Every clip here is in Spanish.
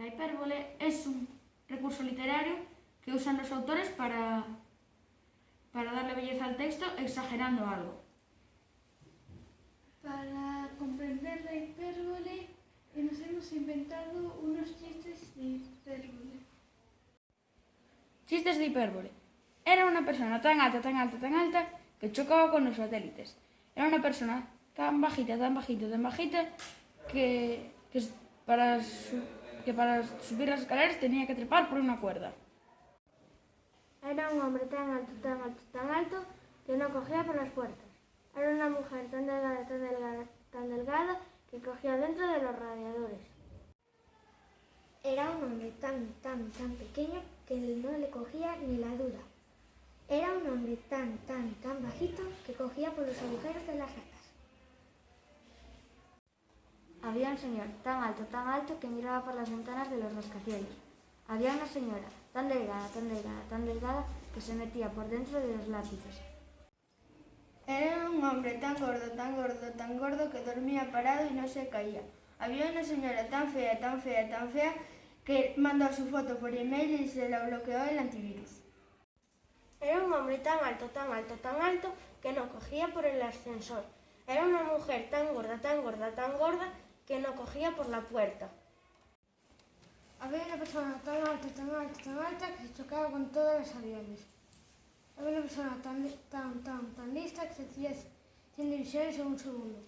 La hipérbole es un recurso literario que usan los autores para darle belleza al texto exagerando algo. Para comprender la hipérbole nos hemos inventado unos chistes de hipérbole. Chistes de hipérbole. Era una persona tan alta, tan alta, tan alta que chocaba con los satélites. Era una persona tan bajita, tan bajita, tan bajita que para subir las escaleras tenía que trepar por una cuerda. Era un hombre tan alto, tan alto, tan alto que no cogía por las puertas. Era una mujer tan delgada, tan delgada, tan delgada que cogía dentro de los radiadores. Era un hombre tan, tan, tan pequeño que no le cogía ni la duda. Era un hombre tan, tan, tan bajito que cogía por los agujeros de las ratas. Había un señor tan alto que miraba por las ventanas de los rascacielos. Había una señora tan delgada, tan delgada, tan delgada que se metía por dentro de los lápices. Era un hombre tan gordo, tan gordo, tan gordo que dormía parado y no se caía. Había una señora tan fea, tan fea, tan fea que mandó su foto por email y se la bloqueó el antivirus. Era un hombre tan alto, tan alto, tan alto que no cogía por el ascensor. Era una mujer tan gorda, tan gorda, tan gorda que no cogía por la puerta. Había una persona tan alta, tan alta, tan alta que se chocaba con todos los aviones. Había una persona tan lista que se hacía 100 divisiones en un segundo.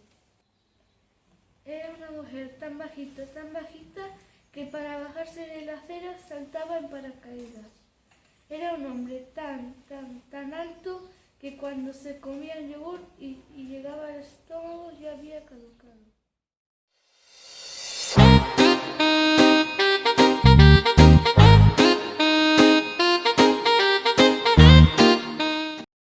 Era una mujer tan bajita que para bajarse del acero saltaba en paracaídas. Era un hombre tan alto que cuando se comía el yogur y llegaba